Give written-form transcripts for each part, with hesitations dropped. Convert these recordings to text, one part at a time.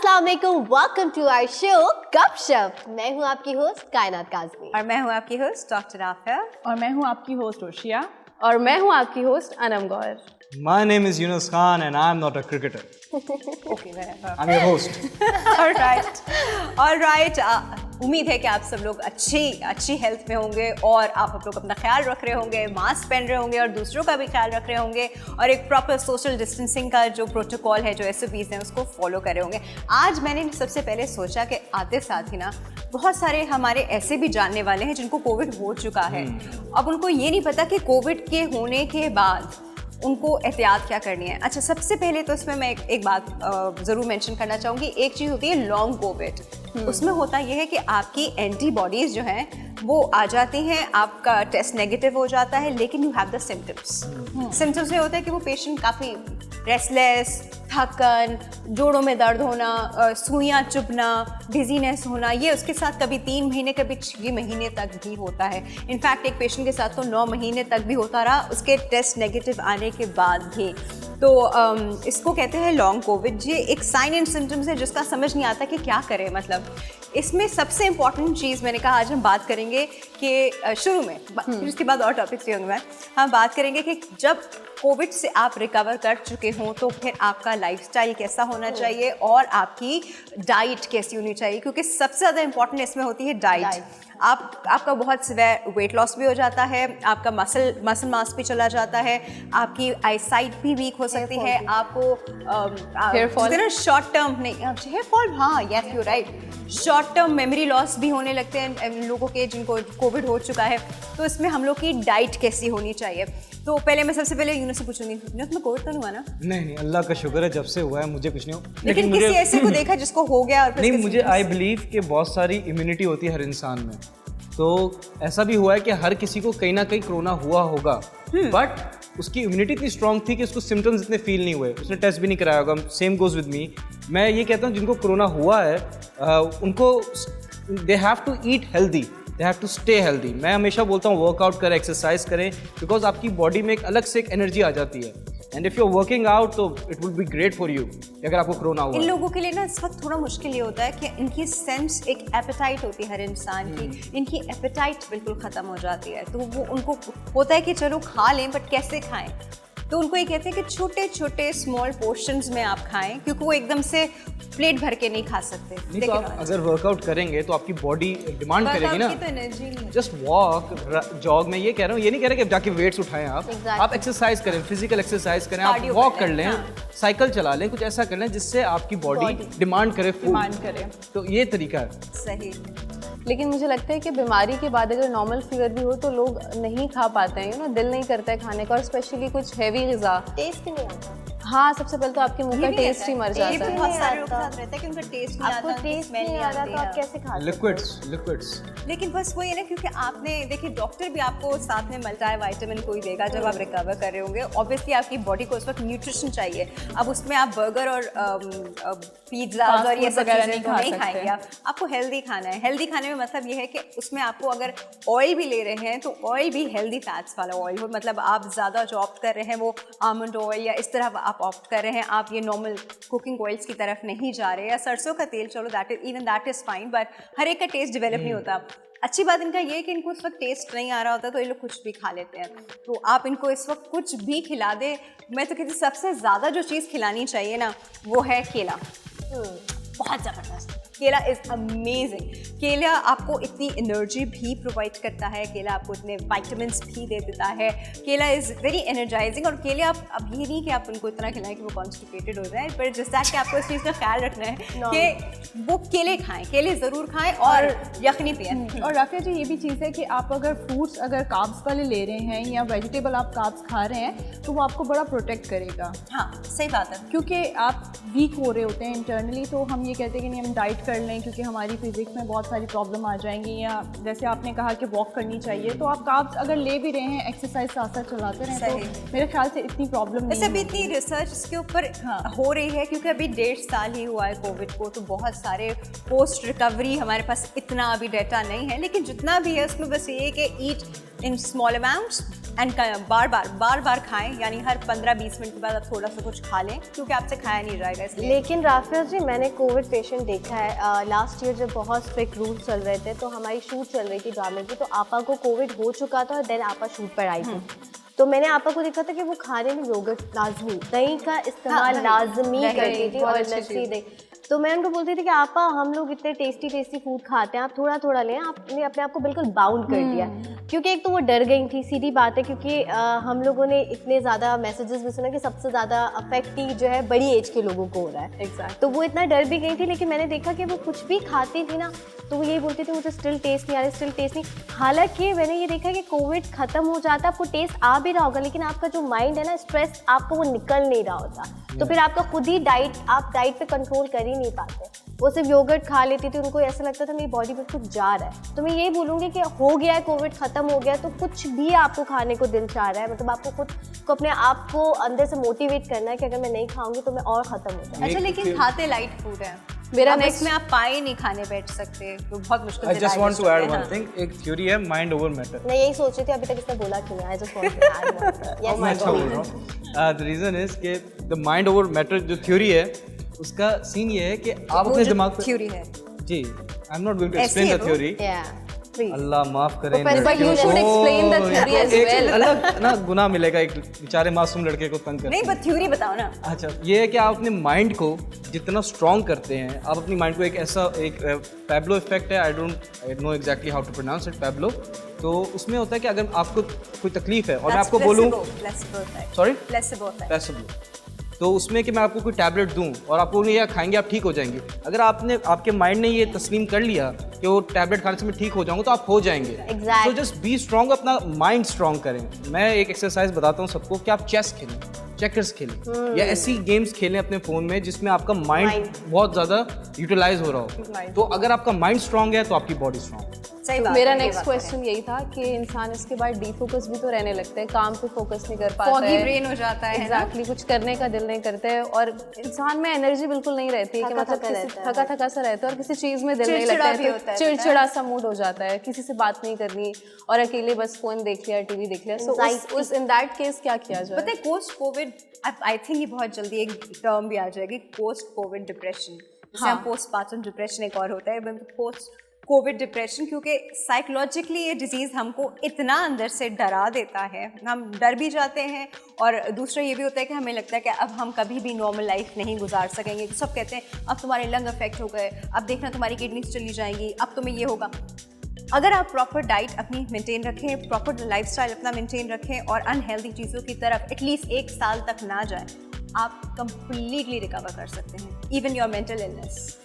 अस्सलाम वालेकुम, welcome to our show गपशप। मैं हूं आपकी होस्ट कायनात काज़मी और मैं हूं आपकी होस्ट डॉक्टर आफिया और मैं हूं आपकी होस्ट रोशिया और मैं हूं आपकी host Anam Gaur. My name is Yunus Khan and I'm not a cricketer. Okay whatever. I'm your host. All right. उम्मीद है कि आप सब लोग अच्छी हेल्थ में होंगे और आप लोग अपना ख्याल रख रहे होंगे, मास्क पहन रहे होंगे और दूसरों का भी ख्याल रख रहे होंगे और एक प्रॉपर सोशल डिस्टेंसिंग का जो प्रोटोकॉल है, जो SOPs हैं, उसको फॉलो कर रहे होंगे। आज मैंने सबसे पहले सोचा कि आते साथ ही ना बहुत सारे हमारे ऐसे भी जानने वाले हैं जिनको कोविड हो चुका है। अब उनको ये नहीं पता कि कोविड के होने के बाद उनको एहतियात क्या करनी है। अच्छा, सबसे पहले तो इसमें मैं एक बात ज़रूर मेंशन करना चाहूँगी। एक चीज़ होती है लॉन्ग कोविड। उसमें होता यह है कि आपकी एंटीबॉडीज़ जो हैं वो आ जाती हैं, आपका टेस्ट नेगेटिव हो जाता है, लेकिन you have the symptoms. Symptoms ये होता है कि वो पेशेंट काफ़ी रेस्टलेस, थकन, जोड़ों में दर्द होना, सुइयाँ चुभना, डिजीनेस होना, ये उसके साथ कभी 3 महीने कभी 6 महीने तक भी होता है। इनफैक्ट एक पेशेंट के साथ तो 9 महीने तक भी होता रहा उसके टेस्ट नेगेटिव आने के बाद भी। तो इसको कहते हैं लॉन्ग कोविड। ये एक साइन एंड सिम्टम्स है जिसका समझ नहीं आता कि क्या करें। मतलब इसमें सबसे इम्पॉर्टेंट चीज़ मैंने कहा आज हम बात करेंगे कि शुरू में, फिर उसके बाद और टॉपिक्स भी होंगे, मैं हम बात करेंगे कि जब कोविड से आप रिकवर कर चुके हों तो फिर आपका लाइफस्टाइल कैसा होना चाहिए और आपकी डाइट कैसी होनी चाहिए, क्योंकि सबसे ज़्यादा इंपॉर्टेंट इसमें होती है डाइट। आपका बहुत सिवियर वेट लॉस भी हो जाता है, आपका मसल मास भी चला जाता है, आपकी आई साइट भी वीक हो सकती है, आपको शॉर्ट टर्म नहीं, हेयर फॉल, हाँ yes you right, short term memory loss भी होने लगते हैं लोगों के जिनको कोविड हो चुका है। तो इसमें हम लोग की डाइट कैसी होनी चाहिए। तो पहले मैं सबसे पहले यूनुस से पूछूंगी, यूनुस में कोविड तो नहीं हुआ ना? नहीं, अल्लाह का शुक्र है, जब से हुआ है मुझे कुछ नहीं हुआ। लेकिन किसी ऐसे को देखा जिसको हो गया? और नहीं, मुझे आई बिलीव कि बहुत सारी इम्यूनिटी होती है हर इंसान में। तो ऐसा भी हुआ है कि हर किसी को कहीं ना कहीं कोरोना हुआ होगा, बट उसकी इम्यूनिटी इतनी स्ट्रांग थी कि उसको सिम्टम्स इतने फील नहीं हुए, उसने टेस्ट भी नहीं कराया होगा। Same goes with me. मैं ये कहता हूँ जिनको कोरोना हुआ है उनको they have to eat healthy, they have to stay healthy. मैं हमेशा बोलता हूँ वर्कआउट करें, एक्सरसाइज करें, बिकॉज आपकी बॉडी में एक अलग से एक एनर्जी आ जाती है। And if you are working out तो it will be great for you अगर आपको कोरोना हुआ। इन लोगों के लिए ना इस वक्त थोड़ा मुश्किल ये होता है कि इनकी सेंस, एक एपेटाइट होती है हर इंसान की, इनकी एपेटाइट बिल्कुल ख़त्म हो जाती है। तो वो उनको होता है कि चलो खा लें, बट कैसे खाएं। तो उनको ये कहते हैं कि छोटे छोटे स्मॉल पोर्शंस में आप खाएं, क्योंकि वो एकदम से प्लेट भर के नहीं खा सकते। नहीं, तो आप अगर वर्कआउट करेंगे तो आपकी बॉडी डिमांड करेगी ना। तो एनर्जी नहीं, जस्ट वॉक, जॉग। मैं ये कह रहा हूँ, ये नहीं कह रहे कि जाके वेट्स उठाएं आप एक्सरसाइज करें, फिजिकल एक्सरसाइज करें, आप वॉक कर लें, साइकिल चला लें, कुछ ऐसा कर लें जिससे आपकी बॉडी डिमांड करे, डिमांड करे। तो ये तरीका है सही। लेकिन मुझे लगता है कि बीमारी के बाद अगर नॉर्मल फीवर भी हो तो लोग नहीं खा पाते हैं, दिल नहीं करता है खाने का, और स्पेशली कुछ हैवी ग़िज़ा, टेस्ट नहीं आता। हाँ, सबसे पहले तो आपके मुंह का टेस्ट ही मर जाता है। बहुत सारे लोग साथ रहते हैं कि उनका टेस्ट नहीं आता, आपको टेस्ट नहीं आ रहा तो आप कैसे खा सकते? लिक्विड्स। लेकिन बस वही है ना, क्योंकि आपने देखिए डॉक्टर भी आपको साथ में मल्टी विटामिन कोई देगा जब आप रिकवर कर रहे होंगे। ऑब्वियसली आपकी बॉडी को उस वक्त न्यूट्रिशन चाहिए। अब उसमें आप बर्गर और पिज्ज़ा और ये सब चीज़ें नहीं खाएंगे। आपको हेल्दी खाना है। हेल्दी खाने में मतलब ये है कि उसमें आपको अगर ऑयल भी ले रहे हैं तो ऑयल भी हेल्दी फैट्स वाला ऑयल हो। मतलब आप ज़्यादा जो ऑप्ट कर रहे हैं वो आमंड ऑयल या इस तरह आप ऑप्ट कर रहे हैं, आप ये नॉर्मल कुकिंग ऑयल्स की तरफ नहीं जा रहे, या सरसों का तेल, चलो दैट इज़ फाइन, बट हर एक का टेस्ट डेवलप नहीं होता। अच्छी बात इनका ये है कि इनको इस वक्त टेस्ट नहीं आ रहा होता तो ये लोग कुछ भी खा लेते हैं। तो आप इनको इस वक्त कुछ भी खिला दे। मैं तो कहती सबसे ज़्यादा जो चीज़ खिलानी चाहिए ना वो है केला। बहुत ज़बरदस्त केला इज़ अमेजिंग। केला आपको इतनी एनर्जी भी प्रोवाइड करता है, केला आपको इतने विटामिन्स भी दे देता है। केला इज़ वेरी एनर्जाइजिंग। और केले आप अब ये नहीं कि आप उनको इतना खिलाएं कि वो कॉन्स्टिपेटेड हो जाए, पर जिस दैट कि आपको इस चीज़ का ख्याल रखना है कि वो केले खाएं, केले ज़रूर खाएं और यखनी पिएं। और राफिया जी, ये भी चीज़ है कि आप अगर फ्रूट्स अगर कार्ब्स वाले ले रहे हैं या वेजिटेबल आप कार्ब्स खा रहे हैं तो वो आपको बड़ा प्रोटेक्ट करेगा। हाँ, सही बात है, क्योंकि आप वीक हो रहे होते हैं इंटरनली। तो हम ये कहते हैं कि नहीं, हम डाइट कर लें क्योंकि हमारी फिजिक्स में बहुत सारी प्रॉब्लम आ जाएंगी। या जैसे आपने कहा कि वॉक करनी चाहिए, तो आप कार्ब्स अगर ले भी रहे हैं, एक्सरसाइज साथ साथ चलाते रहें, तो मेरे ख्याल से इतनी प्रॉब्लम नहीं है। अभी इतनी रिसर्च इसके ऊपर हो रही है, क्योंकि अभी 1.5 साल ही हुआ है कोविड को, तो बहुत सारे पोस्ट रिकवरी हमारे पास इतना अभी डाटा नहीं है। लेकिन जितना भी है उसमें बस ये कि ईट इन स्मॉल अमाउंट्स, एंड बार बार खाएं, यानी हर 15-20 मिनट के बाद आप थोड़ा सा कुछ खा लें, क्योंकि आपसे खाया नहीं जाएगा इसलिए। लेकिन राफेल जी, मैंने कोविड पेशेंट देखा है। लास्ट ईयर जब बहुत स्ट्रिक्ट रूल्स चल रहे थे तो हमारी शूट चल रही थी ड्रामे की, तो आपा को कोविड हो चुका था और देन आपा शूट पर आई थी। तो मैंने आपा को देखा था कि वो खाने में योगर्ट लाजमी, दही का इस्तेमाल लाजमी करती थी और लस्सी दही। तो मैं उनको बोलती थी कि आपा, हम लोग इतने टेस्टी टेस्टी फूड खाते हैं, आप थोड़ा थोड़ा लें। आपने अपने आप को बिल्कुल बाउंड कर दिया, क्योंकि एक तो वो डर गई थी, सीधी बात है, क्योंकि हम लोगों ने इतने ज़्यादा मैसेजेस भी सुना कि सबसे ज़्यादा अफेक्ट ही जो है बड़ी एज के लोगों को हो रहा है। Exactly. तो वो इतना डर भी गई थी, लेकिन मैंने देखा कि वो कुछ भी खाती थी ना तो वो यही बोलती थी मुझे स्टिल टेस्ट नहीं आ रहा, स्टिल टेस्ट नहीं। हालांकि मैंने ये देखा कि कोविड खत्म हो जाता है, आपको टेस्ट आ भी रहा होगा, लेकिन आपका जो माइंड है ना, स्ट्रेस आपको वो निकल नहीं रहा होता, तो फिर आपका खुद ही आप डाइट पे कंट्रोल कर ही नहीं पाते। वो सिर्फ योगर्ट खा लेती थी, उनको ऐसा लगता था मेरी बॉडी में कुछ जा रहा है। तो मैं यही बोलूँगी कि हो गया है, कोविड खत्म हो गया, तो कुछ भी आपको खाने को दिल चाह रहा है, मतलब आपको खुद को अपने आप को अंदर से मोटिवेट करना है कि अगर मैं नहीं खाऊंगी तो मैं और खत्म हो जाऊँ। अच्छा, लेकिन खाते लाइट फूड है, मेरा नेक्स्ट में आप पाए नहीं खाने बैठ सकते, तो बहुत मुश्किल I say just want to digest add होते हैं। वन थिंग, एक थ्योरी है माइंड ओवर मैटर। मैं यही सोच रही थी, अभी तक इसने बोला क्यों नहीं। I just want to add one thing. मैं अच्छा बोल रहा हूँ। द रीजन इज कि द माइंड ओवर मैटर जो थ्योरी है, उसका सीन ये है कि आप अपने दिमाग पे, थ्योरी है जी, I am not going to ऐसी एक्सप्लेन है द वो? थ्योरी। प्लीज। अल्लाह माफ करें, But you should explain the theory as एक well. अलग ना गुनाह मिलेगा एक बेचारे मासूम लड़के को तंग नहीं, करके। बस थ्योरी बताओ ना। अच्छा, ये है कि आप अपने माइंड को जितना स्ट्रॉन्ग करते हैं, आप अपनी माइंड को एक ऐसा एक पैब्लो इफेक्ट है, I know exactly how to pronounce it, Pablo. तो उसमें होता है कि अगर आपको कोई तकलीफ है और मैं आपको बोलूँ, सॉरी, प्लेसिबो, तो उसमें कि मैं आपको कोई टैबलेट दूं और आपको नहीं, या खाएंगे आप ठीक हो जाएंगे, अगर आपके माइंड ने ये तस्लीम कर लिया कि वो टैबलेट खाने से मैं ठीक हो जाऊंगा, तो आप हो जाएंगे। Exactly. तो जस्ट बी स्ट्रॉन्ग, अपना माइंड स्ट्रॉन्ग करें। मैं एक एक्सरसाइज बताता हूँ सबको कि आप चेस खेलें, चेकर्स खेलें, या ऐसी गेम्स खेलें अपने फ़ोन में जिसमें आपका माइंड बहुत ज़्यादा यूटिलाइज हो रहा हो। तो अगर आपका माइंड स्ट्रॉन्ग है तो आपकी बॉडी स्ट्रॉन्ग। सही बात मेरा है, सही नेक्स्ट बात है। क्वेश्चन यही था कि इंसान इसके बाद डीफोकस भी तो रहने लगता है, काम पे फोकस नहीं कर पाता Foggy है, brain हो जाता है ना? एग्जैक्टली, कुछ करने का दिल नहीं करता है और इंसान में एनर्जी बिल्कुल नहीं रहती है कि मतलब थका थका सा रहता है और किसी चीज़ में दिल नहीं लगता चिड़चिड़ा भी होता है, है, चिड़चिड़ा सा मूड हो जाता है, किसी से बात नहीं करनी और अकेले बस फोन देख लिया, टीवी देख लिया। सो उस इन दैट केस क्या किया जाए? पता है, पोस्ट कोविड, आई थिंक ये बहुत जल्दी एक टर्म भी आ जाएगी, पोस्ट कोविड डिप्रेशन, जिसे हम पोस्टपार्टम डिप्रेशन एक और होता है, पोस्ट कोविड डिप्रेशन, क्योंकि साइकोलॉजिकली ये डिजीज़ हमको इतना अंदर से डरा देता है, हम डर भी जाते हैं, और दूसरा ये भी होता है कि हमें लगता है कि अब हम कभी भी नॉर्मल लाइफ नहीं गुजार सकेंगे। सब कहते हैं अब तुम्हारे लंग अफेक्ट हो गए, अब देखना तुम्हारी किडनीज चली जाएंगी, अब तुम्हें ये होगा। अगर आप प्रॉपर डाइट अपनी मेंटेन रखें, प्रॉपर लाइफस्टाइल अपना मेंटेन रखें और अनहेल्दी चीज़ों की तरफ एटलीस्ट 1 साल तक ना जाएं, आप कंप्लीटली रिकवर कर सकते हैं, इवन योर मेंटल इलनेस।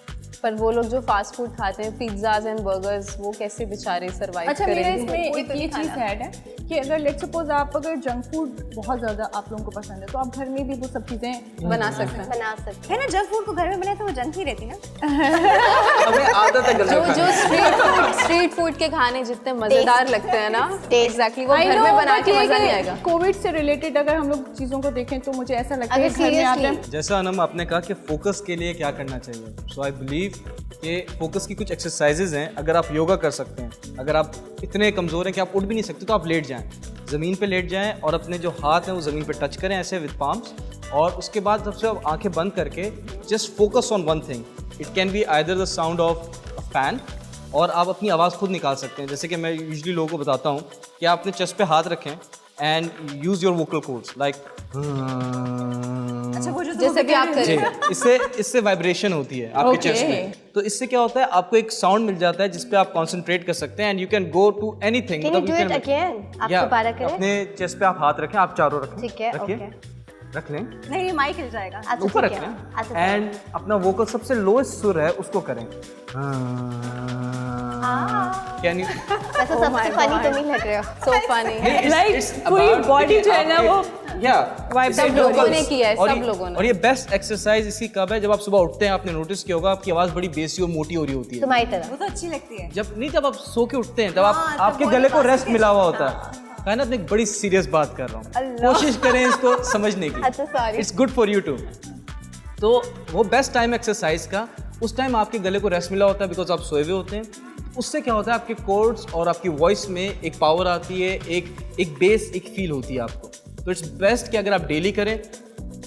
पर वो लोग जो फास्ट फूड खाते हैं, पिज्ज़ाज एंड बर्गर्स, वो कैसे बेचारे सर्वाइव अच्छा, मेरा करेंगे? इसमें कोई एक तो ये नहीं चीज़ खाना। ऐड है कि अगर लेट्स सपोज आप अगर जंक फूड बहुत ज़्यादा आप लोगों को पसंद है, तो आप घर में भी वो सब चीज़ें बना सकते हैं। बना सकते है ना, जंक फूड को घर में बनाए तो वो जंक ही रहती ना। हमें आदत है जो स्ट्रीट फूड के खाने जितने मजेदार लगते हैं ना, एग्जैक्टली वो घर में बना के मजा नहीं आएगा। कोविड से रिलेटेड अगर हम लोग चीज़ों को देखें तो मुझे ऐसा लगता है अगर घर में आप seriously- जैसा अनम आपने कहा कि फोकस के लिए क्या करना चाहिए, सो आई बिलीव कि फोकस की कुछ एक्सरसाइजेज हैं। अगर आप योगा कर सकते हैं, अगर आप इतने कमज़ोर हैं कि आप उठ भी नहीं सकते, तो आप लेट जाएं, ज़मीन पे लेट जाएं और अपने जो हाथ हैं वो ज़मीन पे टच करें ऐसे विद पाम्स, और उसके बाद सबसे आप आंखें बंद करके just focus on one thing. It can be either the sound of a fan, और आप अपनी आवाज़ खुद निकाल सकते हैं। जैसे कि मैं यूजुअली लोगों को बताता हूँ कि आप अपने चेस्ट पे हाथ रखें and use your vocal cords like, अच्छा, वो जो जैसे भी आप जी, करें। इससे वाइब्रेशन होती है आपके चेस्ट में। तो इससे क्या होता है, आपको एक साउंड मिल जाता है जिस पे आप कंसंट्रेट कर सकते हैं, and you can go to anything. Can you do it again? आप दोबारा करें। अपने चेस्ट पे आप हाथ रखें, आप चारों रखें, ठीक है, रखिए, okay. रख लें, नहीं, माइक हिल जाएगा। अच्छा, ऊपर ठीक रख है। लें, अच्छा, एंड अपना वोकल सबसे लोएस्ट सुर है उसको करें। कैन यू वैसे सबसे फनी तुम ही लग रहे हो। So funny. लाइक कोई बॉडी जो है ना वो सब लोगों ने किया है, सब लोगों ने। और ये बेस्ट एक्सरसाइज इसकी कब है, जब आप सुबह उठते हैं, आपने नोटिस किया होगा आपकी आवाज़ बड़ी बेसी और मोटी हो रही होती है। तुम्हारी तरह। वो तो अच्छी लगती है। जब आप सो के उठते हैं, तब हाँ, तब आपके body गले को पास रेस्ट के- मिला हुआ होता है। मैं ना एक बड़ी सीरियस बात कर रहा हूँ, कोशिश करें इसको समझने की। अच्छा, sorry. It's good for you too. तो वो बेस्ट टाइम एक्सरसाइज का, उस टाइम आपके गले को रेस्ट मिला होता है बिकॉज आप सोए हुए होते हैं। उससे क्या होता है, आपके कोर्ड्स और आपकी वॉइस में एक पावर आती है, एक बेस, एक फील होती है आपको। तो इट्स बेस्ट कि अगर आप डेली करें,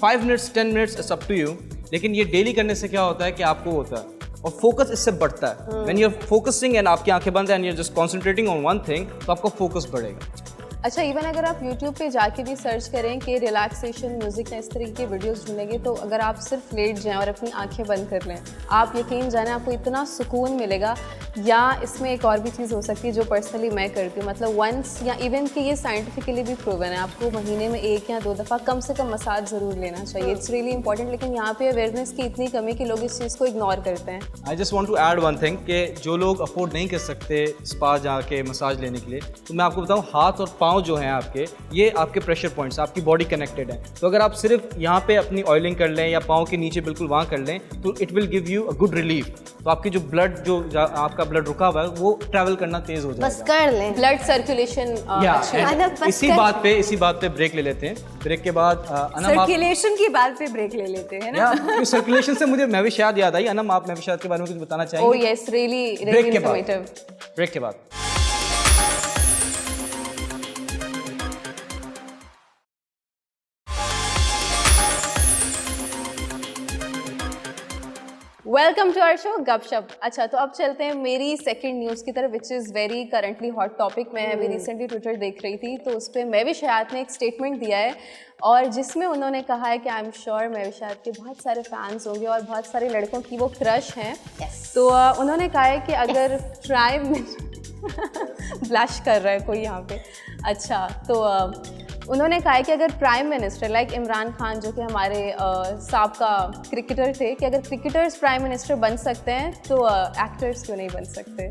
5 minutes 10 minutes it's up to you, लेकिन ये डेली करने से क्या होता है कि आपको होता है और फोकस इससे बढ़ता है। When you are focusing and आपकी आंखें बंद है and you are just concentrating on one thing, तो आपका फोकस बढ़ेगा। अच्छा, इवन अगर आप YouTube पे जाके भी सर्च करें कि रिलैक्सेशन म्यूज़िक या इस तरीके के वीडियोस ढूंढेंगे, तो अगर आप सिर्फ लेट जाएं और अपनी आंखें बंद कर लें, आप यकीन जाने आपको इतना सुकून मिलेगा। या इसमें एक और भी चीज़ हो सकती है जो पर्सनली मैं करती हूँ, मतलब वंस या इवन कि ये साइंटिफिकली भी प्रूवन है, आपको महीने में 1 या 2 दफ़ा कम से कम मसाज ज़रूर लेना चाहिए। It's really important. लेकिन यहाँ पे अवेयरनेस की इतनी कमी कि लोग इस चीज़ को इग्नोर करते हैं। I just want to add one thing कि जो लोग अफोर्ड नहीं कर सकते स्पा जाके मसाज लेने के लिए, तो मैं आपको बताऊँ, हाथ और पाँव जो हैं आपके, ये आपके प्रेशर पॉइंट्स, आपकी बॉडी कनेक्टेड है। तो अगर आप सिर्फ यहाँ पे अपनी ऑयलिंग कर लें या पाँव के नीचे बिल्कुल वहाँ कर लें, तो it will give you a good relief. तो आपकी जो ब्लड, जो आपका ब्लड रुका हुआ है, वो ट्रैवल करना तेज हो जाएगा। बस कर लें, ब्लड सर्कुलेशन इसी बात पे ब्रेक ले लेते हैं। ब्रेक के बाद सर्कुलेशन की बात पे ब्रेक ले लेते हैं ना। सर्कुलेशन से मुझे महविश याद आई। अनम, आप महविश के बारे में कुछ बताना चाहेंगे? Oh yes, really informative. Break के बाद वेलकम टू आवर शो गपशप। अच्छा, तो अब चलते हैं मेरी सेकंड न्यूज़ की तरफ, which is very currently hot topic. मैं अभी रिसेंटली ट्विटर देख रही थी, तो उस पर महविश हयात ने एक स्टेटमेंट दिया है और जिसमें उन्होंने कहा है कि आई एम श्योर महविश हयात के बहुत सारे फैंस होंगे और बहुत सारे लड़कों की वो क्रश हैं। तो उन्होंने कहा है कि अगर प्राइम ब्लश कर रहा है कोई यहाँ पे। अच्छा, तो उन्होंने कहा है कि अगर prime minister like Imran Khan, जो कि हमारे साबका क्रिकेटर थे, कि अगर क्रिकेटर्स प्राइम मिनिस्टर बन सकते हैं तो एक्टर्स क्यों नहीं बन सकते।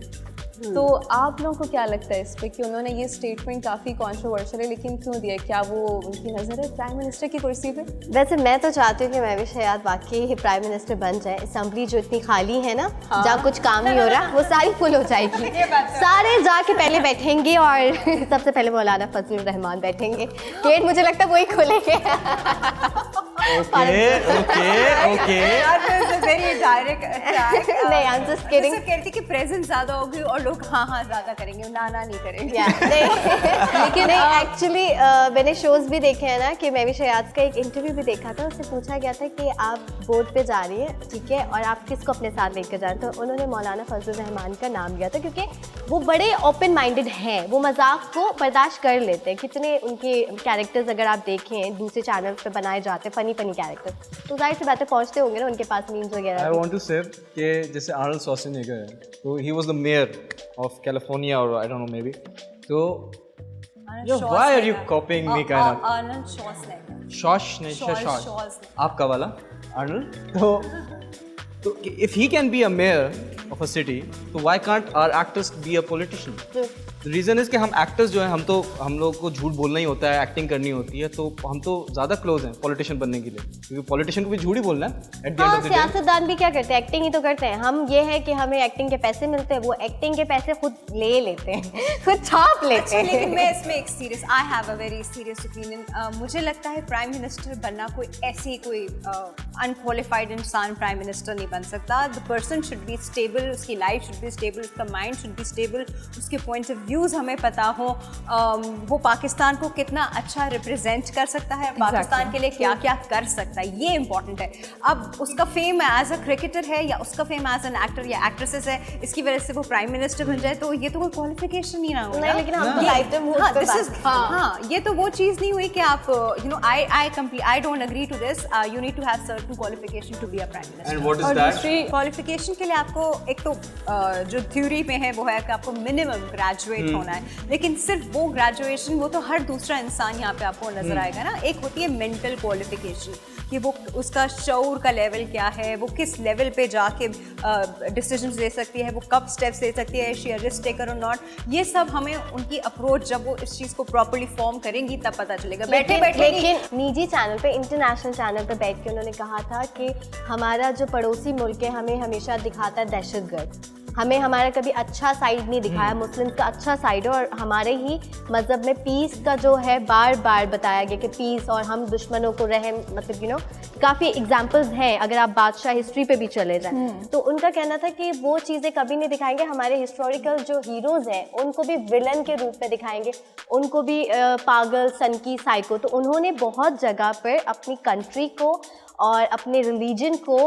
तो आप लोगों को क्या लगता है इस पे कि उन्होंने ये स्टेटमेंट काफ़ी कंट्रोवर्शियल है, लेकिन क्यों दिया? क्या वो उनकी नज़र है प्राइम मिनिस्टर की कुर्सी पे? वैसे मैं तो चाहती हूँ कि महविश हयात वाकई प्राइम मिनिस्टर बन जाए। असेंबली जो इतनी खाली है ना, जहाँ कुछ काम नहीं हो रहा, वो सारी फुल हो जाएगी। सारे जाके पहले बैठेंगे और सबसे पहले मौलाना फजल रहमान बैठेंगे। गेट मुझे लगता है वही खोलेंगे। Very direct attack. नहीं, आई एम जस्ट किडिंग। कहती कि प्रेजेंस ज़्यादा होगी और लोग हाँ ज़्यादा करेंगे, ना नहीं करेंगे। लेकिन नहीं, एक्चुअली मैंने शोज भी देखे हैं ना, कि महविश हयात का एक इंटरव्यू भी देखा था, उससे पूछा गया था कि आप बोर्ड पे जा रही हैं, ठीक है, और आप किसको अपने साथ लेकर जा रहे हैं, तो उन्होंने मौलाना फजल रहमान का नाम लिया था, क्योंकि वो बड़े ओपन माइंडेड हैं, वो मजाक को बर्दाश्त कर लेते हैं। कितने उनके कैरेक्टर्स अगर आप देखें दूसरे चैनल पे बनाए जाते हैं, फनी कैरेक्टर, तो जाहिर सी बातें पहुंचते होंगे ना उनके पास मीम्स वगैरह। आई वांट टू से कि जैसे आर्नल्ड श्वार्ज़नेगर है, तो he was the mayor of California और I don't know maybe, तो why are you copying me kind of? Arnold Schwarzenegger. शॉश आपका वाला आर्नल्ड। तो if he can be a mayor of a city, तो why can't our actors be a politician? The reason is कि हम actors जो हैं, हम लोग को झूठ बोलना ही होता है, एक्टिंग करनी होती है, तो हम तो ज़्यादा क्लोज हैं पॉलिटिशियन बनने के लिए, क्योंकि पॉलिटिशियन को भी झूठ ही बोलना है at the end हाँ, of the day। सियासतदान भी क्या करते हैं, एक्टिंग ही तो करते हैं। हम ये है कि हमें एक्टिंग के पैसे मिलते हैं, वो एक्टिंग के पैसे खुद ले लेते हैं, खुद छाप लेते हैं। लेकिन मैं इसमें एक serious, I have a very serious opinion. मुझे लगता है प्राइम मिनिस्टर बनना कोई अनक्वालिफाइड इंसान प्राइम मिनिस्टर नहीं बन सकता। The person should be stable, उसकी लाइफ शुड बी स्टेबल, उसका माइंड शुड बी स्टेबल, उसके पॉइंट्स ऑफ व्यूज़ हमें पता हो, वो पाकिस्तान को कितना अच्छा रिप्रेजेंट कर सकता है, पाकिस्तान के लिए क्या क्या कर सकता है, ये इंपॉर्टेंट है। अब उसका फेम एज अ क्रिकेटर है या उसका फेम एज एन एक्टर या एक्ट्रेसेस है, इसकी वजह से वो प्राइम मिनिस्टर बन जाए, तो ये तो कोई क्वालिफिकेशन ही ना हो। नहीं, लेकिन हम लाइफ टाइम ये तो वो चीज़ नहीं हुई कि आप I don't agree to this, you need to have certain qualification to be a prime minister. And what is that? Qualification के लिए आपको एक तो जो थ्योरी में है वो है कि आपको मिनिमम ग्रेजुएट होना है, लेकिन सिर्फ वो ग्रेजुएशन, वो तो हर दूसरा इंसान यहाँ पे आपको नजर आएगा ना। एक होती है मेंटल क्वालिफिकेशन, कि वो उसका शऊर का लेवल क्या है, वो किस लेवल पे जाके डिसीजंस ले सकती है, वो कब स्टेप्स ले सकती है, शी रिस्क टेकर और नॉट, ये सब हमें उनकी अप्रोच जब वो इस चीज़ को प्रॉपर्ली फॉर्म करेंगी तब पता चलेगा। लेकिन निजी चैनल पे, इंटरनेशनल चैनल पे बैठ के उन्होंने कहा था कि हमारा जो पड़ोसी मुल्क है हमें हमेशा दिखाता है दहशतगर्द, हमें हमारा कभी अच्छा साइड नहीं दिखाया, मुस्लिम्स का अच्छा साइड है, और हमारे ही मज़हब में पीस का जो है बार बार बताया गया कि पीस, और हम दुश्मनों को रहम, मतलब काफ़ी एग्जाम्पल्स हैं। अगर आप बादशाह हिस्ट्री पे भी चले जाएं तो उनका कहना था कि वो चीज़ें कभी नहीं दिखाएंगे, हमारे हिस्टोरिकल जो हीरोज़ हैं उनको भी विलन के रूप में दिखाएंगे, उनको भी पागल, सनकी, साइको। तो उन्होंने बहुत जगह पर अपनी कंट्री को और अपने रिलीजन को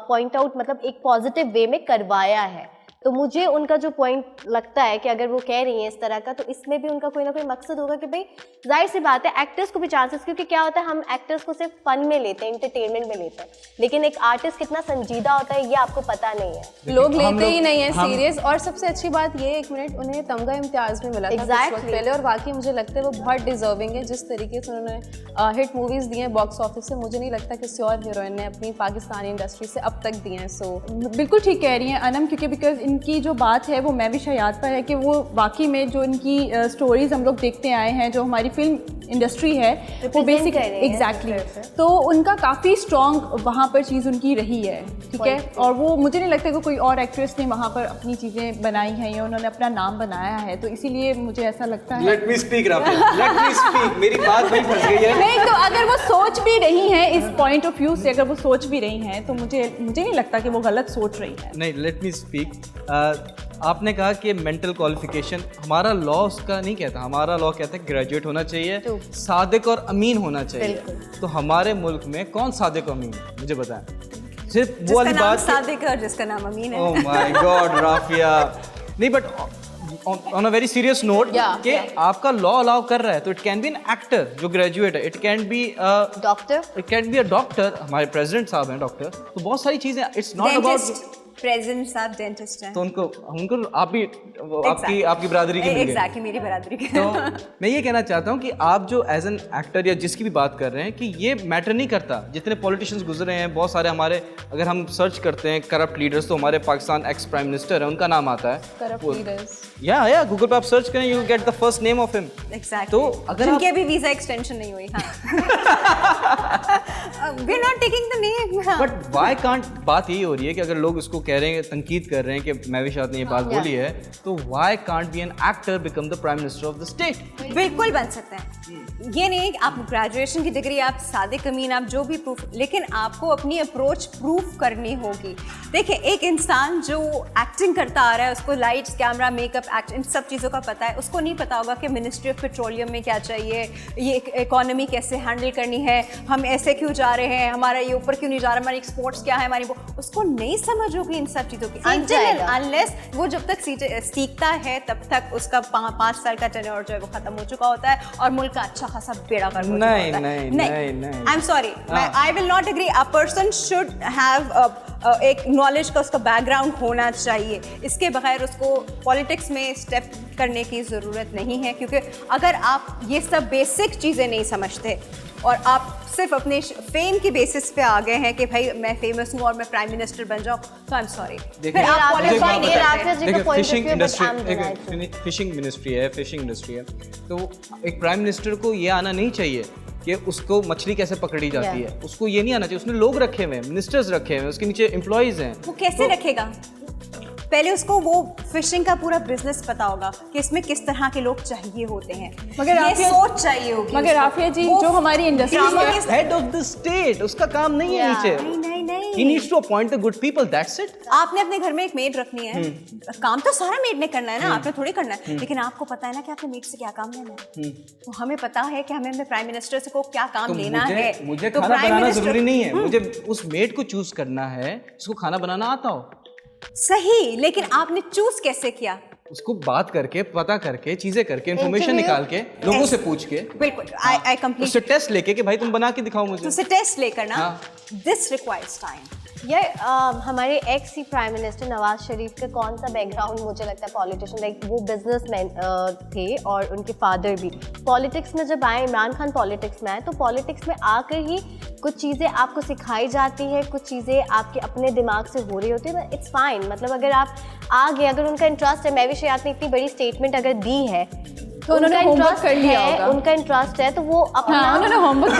पॉइंट आउट, मतलब एक पॉजिटिव वे में करवाया है। तो मुझे उनका जो पॉइंट लगता है कि अगर वो कह रही हैं इस तरह का, तो इसमें भी उनका कोई ना कोई मकसद होगा कि भाई जाहिर सी बात है एक्टर्स को भी चांसेस, क्योंकि क्या होता है हम एक्टर्स को सिर्फ फन में लेते हैं, एंटरटेनमेंट में लेते हैं, लेकिन एक आर्टिस्ट कितना संजीदा होता है ये आपको पता नहीं है। लोग लेते ही नहीं है सीरियस। और सबसे अच्छी बात ये, एक मिनट, उन्हें तमगा इम्तियाज में मिला था कुछ वक्त पहले, और वाकई मुझे लगता है वो बहुत डिजर्विंग है। जिस तरीके से उन्होंने हिट मूवीज़ दी हैं बॉक्स ऑफिस से, मुझे नहीं लगता किसी और हीरोइन ने अपनी पाकिस्तानी इंडस्ट्री से अब तक दी हैं। सो बिल्कुल ठीक कह रही हैं अनम, क्योंकि बिकॉज इनकी जो बात है वो मैं भी शयाद पर है कि वो वाकई में जो इनकी स्टोरीज हम लोग देखते आए हैं, जो हमारी फिल्म इंडस्ट्री है वो बेसिक एग्जैक्टली, तो उनका काफ़ी स्ट्रॉन्ग वहाँ पर चीज़ उनकी रही है, ठीक है। और वो मुझे नहीं लगता कि कोई और एक्ट्रेस ने वहाँ पर अपनी चीज़ें बनाई हैं या उन्होंने अपना नाम बनाया है, तो इसीलिए मुझे ऐसा लगता है। Let me speak Rafia, let me speak, मेरी बात वहीं फंस गई है। नहीं, तो अगर वो सोच भी रही हैं इस पॉइंट ऑफ व्यू से, अगर वो सोच भी रही हैं, तो मुझे नहीं लगता कि वो गलत सोच रही है। नहीं, लेट मी स्पीक। आपने कहा कि मेंटल क्वालिफिकेशन, हमारा लॉ उसका नहीं कहता, हमारा लॉ कहता है ग्रेजुएट होना चाहिए, सादिक और अमीन होना चाहिए। तो हमारे मुल्क में कौन सादिक और अमीन है मुझे बताएं। सिर्फ वो वाली बात, सादिक है और जिसका नाम अमीन है। ओह माय गॉड राफिया, नहीं but on a very serious note कि आपका लॉ अलाउ कर रहा है, तो it can be an actor जो ग्रेजुएट है, it can be doctor, it can be a doctor. हमारे प्रेसिडेंट साहब हैं डॉक्टर, तो बहुत सारी चीजें, इट्स नॉट अबाउट प्रेसिडेंट साहब डेंटिस्ट हैं, तो उनको आप भी आपकी बरादरी की मिल गई। एग्जैक्टली मेरी बरादरी के। तो मैं ये कहना चाहता हूँ कि आप जो एज एन एक्टर या जिसकी भी बात कर रहे हैं कि ये मैटर नहीं करता। जितने पॉलिटिशियंस गुजरे हैं, बहुत सारे हमारे, अगर हम सर्च करते हैं करप्ट लीडर्स, तो हमारे पाकिस्तान एक्स प्राइम मिनिस्टर है, उनका नाम आता है करप्ट लीडर्स। या गूगल पे आप सर्च करें, you get the first name of him. Exactly. तो अगर जिनकी अभी वीजा एक्सटेंशन नहीं हुई। हाँ। We are not taking the name. But why can't, बात यही हो रही है कि अगर लोग इसको कह रहे हैं, तनकीद कर रहे हैं कि महवी शाद ने ये बात बोली है, तो why can't be an actor become the prime minister of the state. बिल्कुल बन सकते हैं। ये नहीं कि आप ग्रेजुएशन की डिग्री, आप सादिक अमीन, आप जो भी प्रूफ, लेकिन आपको अपनी अप्रोच प्रूफ करनी होगी। देखिए, एक इंसान जो एक्टिंग करता आ रहा है, उसको लाइट्स, कैमरा, मेकअप, एक्ट, इन सब चीज़ों का पता है, उसको नहीं पता होगा कि मिनिस्ट्री ऑफ पेट्रोलियम में क्या चाहिए, ये इकोनॉमी कैसे हैंडल करनी है, हम ऐसे क्यों जा रहे हैं, हमारा ये ऊपर क्यों नहीं जा रहा, हमारी एक्सपोर्ट्स क्या है, हमारी उसको नहीं समझ होगी इन सब चीज़ों की। अनलेस वो जब तक सीखता है तब तक उसका 5 साल का टेन्योर जो है वो खत्म हो चुका होता है और मुल्क का अच्छा खासा बेड़ा गर्क हो चुका होता है। नहीं, I am sorry, I will not agree. A person should have एक नॉलेज का, उसका बैकग्राउंड होना चाहिए। इसके बगैर उसको पॉलिटिक्स में स्टेप करने की ज़रूरत नहीं है, क्योंकि अगर आप ये सब बेसिक चीज़ें नहीं समझते और आप सिर्फ अपने फेम की बेसिस पे आ गए हैं कि भाई मैं फेमस हूँ और मैं प्राइम मिनिस्टर बन जाऊँ, तो आई एम सॉरी। फिर आप क्वालिफाई नहीं करते। फिशिंग मिनिस्ट्री है, फिशिंग इंडस्ट्री है, तो एक प्राइम मिनिस्टर को ये आना नहीं चाहिए कि उसको मछली कैसे पकड़ी जाती है, उसको ये नहीं आना चाहिए। उसने लोग रखे हुए हैं, मिनिस्टर्स रखे हुए हैं, उसके नीचे एम्प्लॉइज हैं, वो कैसे रखेगा? पहले उसको वो फिशिंग का पूरा बिजनेस पता होगा कि इसमें किस तरह के लोग चाहिए होते हैं, मगर ये सोच चाहिए होगी। मगर आफिया जी, जो हमारी इंडस्ट्री में हेड ऑफ द स्टेट, उसका काम नहीं है नीचे। नहीं He needs to appoint the good people, that's it. आपने अपने घर में एक मेड रखनी है, काम तो सारा मेड ने करना है ना, आपने थोड़ी करना है, लेकिन आपको पता है ना कि आपने मेड से क्या काम लेना है। तो हमें पता है कि हमें अपने प्राइम मिनिस्टर से को क्या काम लेना है। मुझे खाना बनाना जरूरी नहीं है, मुझे उस मेड को चूज करना है उसको खाना बनाना आता हो। सही, लेकिन आपने चूज कैसे किया? उसको बात करके, पता करके, चीजें करके, इंफॉर्मेशन निकाल के, लोगों से पूछ के। बिल्कुल, आई कंप्लीट। उससे टेस्ट लेके कि भाई तुम बना के दिखाओ मुझे। उससे टेस्ट लेकर ना, दिस रिक्वायर्स टाइम। ये हमारे एक्स ही प्राइम मिनिस्टर नवाज शरीफ का कौन सा बैकग्राउंड मुझे लगता है पॉलिटिशियन, लाइक वो बिजनेसमैन थे और उनके फादर भी पॉलिटिक्स में जब आए, इमरान खान पॉलिटिक्स में आए, तो पॉलिटिक्स में आकर ही कुछ चीज़ें आपको सिखाई जाती है, कुछ चीज़ें आपके अपने दिमाग से हो रही होती है, इट्स फाइन। मतलब अगर आप आ गए, अगर उनका इंटरेस्ट है, महवी शयात ने इतनी बड़ी स्टेटमेंट अगर दी है, तो उन्होंने उनका homework interest कर लिया है, होगा। उनका इंटरेस्ट है तो वो अपना हाँ, उन्होंने होमवर्क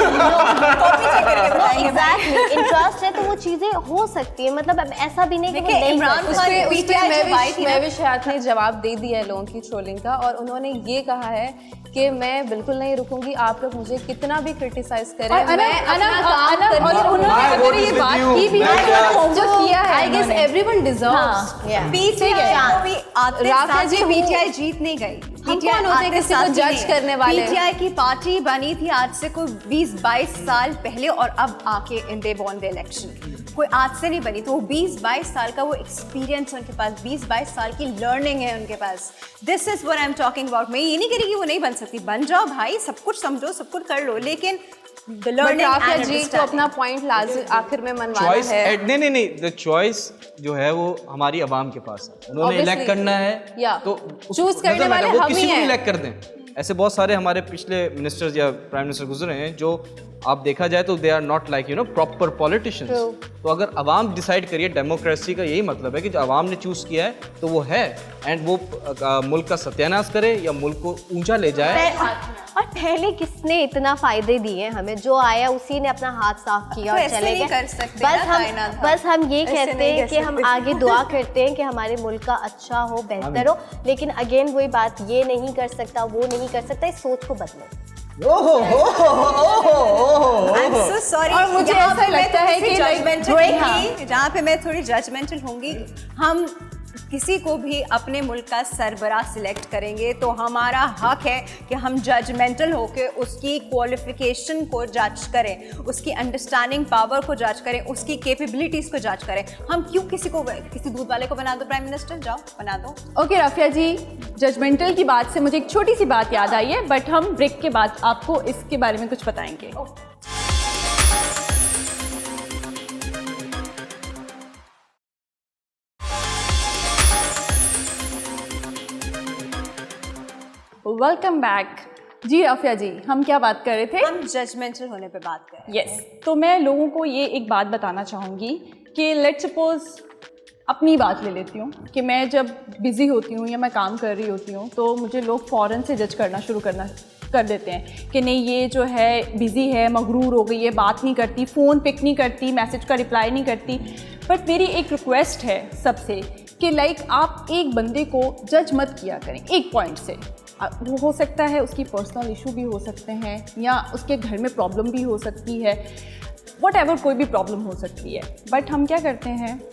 एग्जैक्टली इंटरेस्ट है तो वो चीजें हो सकती है, मतलब अब ऐसा भी नहीं कि वो देखिए, नहीं इमरान कर खान सकते। ने PTI जब आई थी ना- मैं भी शायद ने जवाब दे दिया है लोगों की ट्रोलिंग का, और उन्होंने ये कहा है कि मैं बिल्कुल नहीं रुकूंगी, आप लोग मुझे कितना भी क्रिटिसाइज करें, और मैं अपना काम करके और उन्होंने My अगर vote ये is with बात you. की भी है मैं तो क्या- होमवर्क किया है आई गेस उन्होंने। Everyone deserves Yeah. PTI को भी आते राफिया साथ जी, ही हूँ- PTI जीत नहीं गई। हम PTI कौन होते हैं आते किसी को साथ ही जज नहीं। करने वाले? PTI की पार्टी बनी थी आज से कोई 20-22 साल पहले, और अब आके इन दे वॉन द इलेक्शन। कोई आज से नहीं बनी, तो वो 20-22 साल का वो एक्सपीरियंस है उनके पास, 20-22 साल की लर्निंग है उनके पास। This is what I am talking about. मैं ये नहीं कह रही कि वो नहीं बन सकती, बन जाओ भाई, सब कुछ समझो, सब कुछ कर लो, लेकिन the but learning Rafia and ji को अपना पॉइंट आखिर में मनवाना चॉइस है। नहीं, द चॉइस जो है वो हमारी आवाम के पास है, उन्होंने Obviously. इलेक्ट करना है Yeah. तो Choose करने doesn't matter, वाले वो हम किसी ही को भी हैं। इलेक्ट कर दें। ऐसे बहुत सारे हमारे पिछले मिनिस्टर्स या प्राइम मिनिस्टर गुजरे हैं जो आप देखा जाए तो they are not like proper politicians. तो अगर आवाम डिसाइड करिए, डेमोक्रेसी का यही मतलब है कि जो आवाम ने चूज किया है तो वो है, एंड वो मुल्क का सत्यानाश करे या मुल्क को ऊंचा ले जाए। और पहले किसने इतना फायदे दिए हमें, जो आया उसी ने अपना हाथ साफ किया तो और ऐसे चले नहीं गए। कर सकते ना, कायनात भाई। बस हम ये ऐसे कहते नहीं हैं कर कि हम सकते। आगे दुआ करते हैं कि हमारे मुल्क का अच्छा हो, बेहतर हो, लेकिन अगेन वही बात, ये नहीं कर सकता, वो नहीं कर सकता, इस सोच को बदलो। I am so sorry. और मुझे ऐसा लगता है कि like जजमेंटल, जहाँ पे मैं थोड़ी जजमेंटल होंगी, हम किसी को भी अपने मुल्क का सरबराह सिलेक्ट करेंगे तो हमारा हक है कि हम जजमेंटल होकर उसकी क्वालिफिकेशन को जज करें, उसकी अंडरस्टैंडिंग पावर को जज करें, उसकी कैपेबिलिटीज़ को जज करें। हम क्यों किसी दूध वाले को बना दो प्राइम मिनिस्टर, जाओ बना दो। ओके राफिया जी, जजमेंटल की बात से मुझे एक छोटी सी बात याद आई है, बट हम ब्रेक के बाद आपको इसके बारे में कुछ बताएंगे। Welcome back. जी राफिया जी, हम क्या बात कर रहे थे? हम जजमेंटल होने पे बात कर रहे हैं। यस, तो मैं लोगों को ये एक बात बताना चाहूँगी कि लेट्स सपोज अपनी बात ले लेती हूँ कि मैं जब बिज़ी होती हूँ या मैं काम कर रही होती हूँ तो मुझे लोग फ़ौरन से जज करना शुरू कर देते हैं कि नहीं ये जो है बिज़ी है, मगरूर हो गई है, बात नहीं करती, फ़ोन पिक नहीं करती, मैसेज का रिप्लाई नहीं करती। बट मेरी एक रिक्वेस्ट है सबसे कि लाइक आप एक बंदे को जज मत किया करें एक पॉइंट से। वो हो सकता है उसकी पर्सनल इशू भी हो सकते हैं या उसके घर में प्रॉब्लम भी हो सकती है, व्हाटएवर कोई भी प्रॉब्लम हो सकती है। बट हम क्या करते हैं,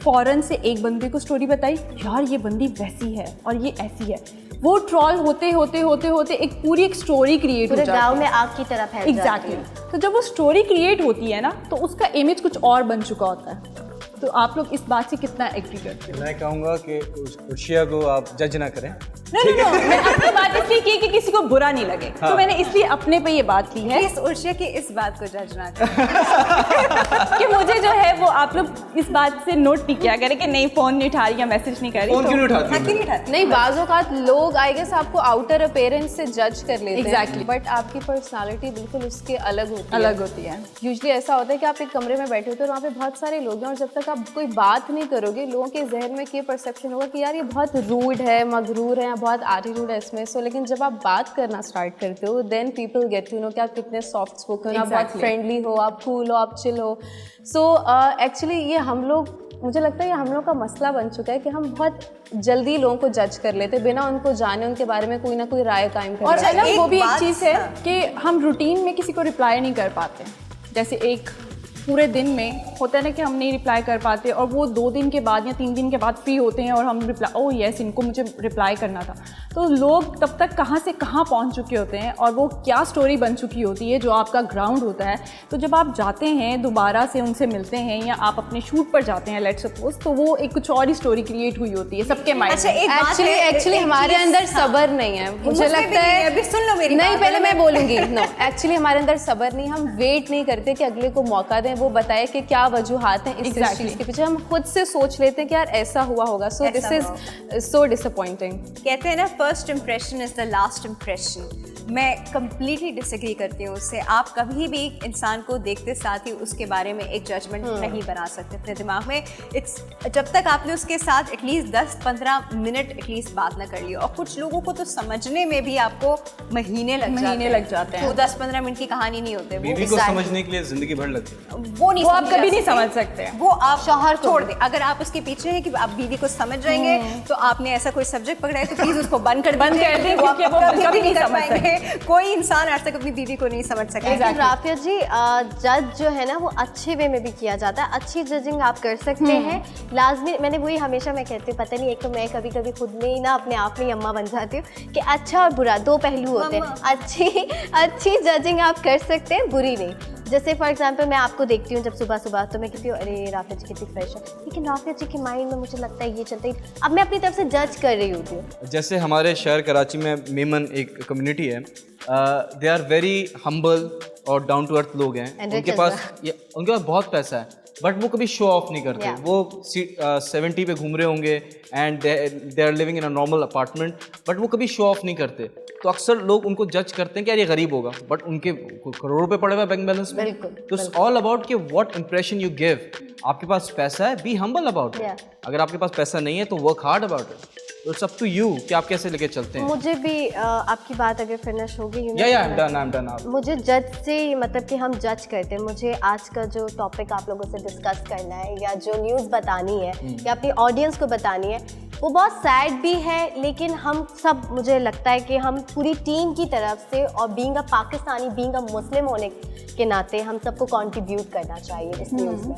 फ़ौरन से एक बंदे को स्टोरी बताई, यार ये बंदी वैसी है और ये ऐसी है। वो ट्रॉल होते होते एक पूरी स्टोरी क्रिएट हो पूरे जाती गांव है। में आग की तरह फैल जाती एग्जैक्टली है। तो जब वो स्टोरी क्रिएट होती है ना तो उसका इमेज कुछ और बन चुका होता है। तो आप लोग इस बात से कितना एग्री करते हो? मैं कहूँगा कि उर्शिया को आप जज ना करें। नो, मैंने अपनी बात इसलिए की कि किसी को बुरा नहीं लगे। हाँ। तो मैंने इसलिए अपने पे ये बात की है प्लीज उर्शिया की इस बात को जज ना करें। कि मुझे जो है वो आप लोग इस बात से नोट नहीं किया करें कि नहीं फ़ोन नहीं उठा रही या मैसेज नहीं कर रही। फोन क्यों नहीं उठाती हाँ, हो? क्यों नहीं उठाती? नहीं, बाज़ औक़ात लोग आई गेस आपको आउटर अपीयरेंस से जज कर लेते हैं, Exactly. बट आपकी पर्सनालिटी बिल्कुल उसके अलग होती है। अलग होती है। यूजली ऐसा होता है कि आप एक कमरे में बैठे होते हो और वहाँ पे बहुत सारे लोग हैं और जब तक आप कोई बात नहीं करोगे लोगों के जहन में ये परसेप्शन होगा कि यार ये बहुत रूड है, मगरूर है, बहुत एटीट्यूड है इसमें। सो लेकिन जब आप बात करना स्टार्ट करते हो then people get to know कि आप कितने सॉफ्ट स्पोकन, आप बहुत Exactly. फ्रेंडली हो, आप कूल हो, आप चिल हो। सो एक्चुअली ये हम लोग, मुझे लगता है ये हम लोग का मसला बन चुका है कि हम बहुत जल्दी लोगों को जज कर लेते हैं बिना उनको जाने उनके बारे में कोई ना कोई राय कायम कर और अच्छा, है ना एक वो भी एक बात- चीज़ है हाँ। कि हम रूटीन में किसी को रिप्लाई नहीं कर पाते। जैसे एक पूरे दिन में होता है ना कि हम नहीं रिप्लाई कर पाते और वो 2 दिन के बाद या 3 दिन के बाद फ्री होते हैं और हम रिप्लाई, ओह यस इनको मुझे रिप्लाई करना था। तो लोग तब तक कहाँ से कहाँ पहुँच चुके होते हैं और वो क्या स्टोरी बन चुकी होती है जो आपका ग्राउंड होता है। तो जब आप जाते हैं दोबारा से उनसे मिलते हैं या आप अपने शूट पर जाते हैं लेट्स सपोज, तो वो एक कुछ और ही स्टोरी क्रिएट हुई होती है सबके माइंड अच्छा, में। एक बात है, एक्चुअली एक हमारे चीज़- अंदर हाँ। सब्र नहीं है, मुझे मुझमें भी लगता नहीं है। है, अभी सुन लो मेरी नहीं, बात। पहले मैं बोलूंगी। नो, एक्चुअली हमारे अंदर सब्र नहीं, हम वेट नहीं करते कि अगले को मौका दें, वो बताए कि क्या वजूहात हैं इस Exactly. चीज़ के पीछे। हम खुद से सोच लेते हैं कि यार ऐसा हुआ होगा। सो दिस ऐसा इज सो डिसअपॉइंटिंग। कहते हैं ना, first impression is the last impression. मैं कंप्लीटली डिसएग्री करती हूँ उससे। आप कभी भी इंसान को देखते साथ ही उसके बारे में एक जजमेंट नहीं बना सकते अपने दिमाग में। जब तक आपने उसके साथ एटलीस्ट 10-15 मिनट एटलीस्ट बात ना कर ली। और कुछ लोगों को तो समझने में भी आपको महीने लग जाते हैं। वो 10-15 मिनट की कहानी नहीं होते। बीवी को समझने के लिए जिंदगी भर लगती है। वो आप कभी नहीं समझ सकते। वो आप शौहर छोड़ दे। अगर आप उसके पीछे हैं कि आप बीवी को समझ जाएंगे तो आपने ऐसा कोई सब्जेक्ट पकड़ा है तो प्लीज उसको बंद कर दें, क्योंकि वो कभी नहीं समझ पाएंगे। कोई इंसान आज तक अपनी बीवी को नहीं समझ सका। लेकिन राफिया जी, जज जो है ना वो अच्छे वे में भी किया जाता है। अच्छी जजिंग आप कर सकते हैं लाजमी। मैंने वही हमेशा मैं कहती हूँ, पता नहीं, एक तो मैं कभी कभी खुद में ही ना अपने आप में ही अम्मा बन जाती हूँ कि अच्छा और बुरा दो पहलू होते हैं। अच्छी जजिंग आप कर सकते हैं, बुरी नहीं। जैसे फॉर एग्जांपल मैं आपको देखती हूँ जब सुबह सुबह तो मैं कहती हूँ अरे राफिया जी कितनी फ्रेश है, लेकिन राफिया जी के माइंड में मुझे लगता है ये चलता ही। अब मैं अपनी तरफ से जज कर रही होती हूँ। जैसे हमारे शहर कराची में मेमन एक कम्युनिटी है, दे आर वेरी हम्बल और डाउन टू अर्थ लोग हैं। उनके पास बहुत पैसा है बट वो कभी शो ऑफ नहीं करते। वो 70 पे घूम रहे होंगे and they are living in a normal apartment, but वो कभी शो ऑफ नहीं करते। तो अक्सर लोग उनको जज करते हैं कि यार ये गरीब होगा, बट उनके करोड़ों रुपए पड़े हुए बैंक बैलेंस में। तो इट्स ऑल अबाउट कि व्हाट इंप्रेशन यू गिव। आपके पास पैसा है, बी हम्बल अबाउट इट। अगर आपके पास पैसा नहीं है तो work hard about it. It's up to you कि आप कैसे लेके चलते हैं। मुझे भी आपकी बात अगर फिनिश होगी, I'm done. मुझे जज से मतलब कि हम जज करते हैं। मुझे आज का जो टॉपिक आप लोगों से डिस्कस करना है या जो न्यूज़ बतानी है या अपनी ऑडियंस को बतानी है, वो बहुत सैड भी है, लेकिन हम सब, मुझे लगता है कि हम पूरी टीम की तरफ से और being a Pakistani, being a Muslim होने के नाते हम सबको कंट्रीब्यूट करना चाहिए इस न्यूज़ में।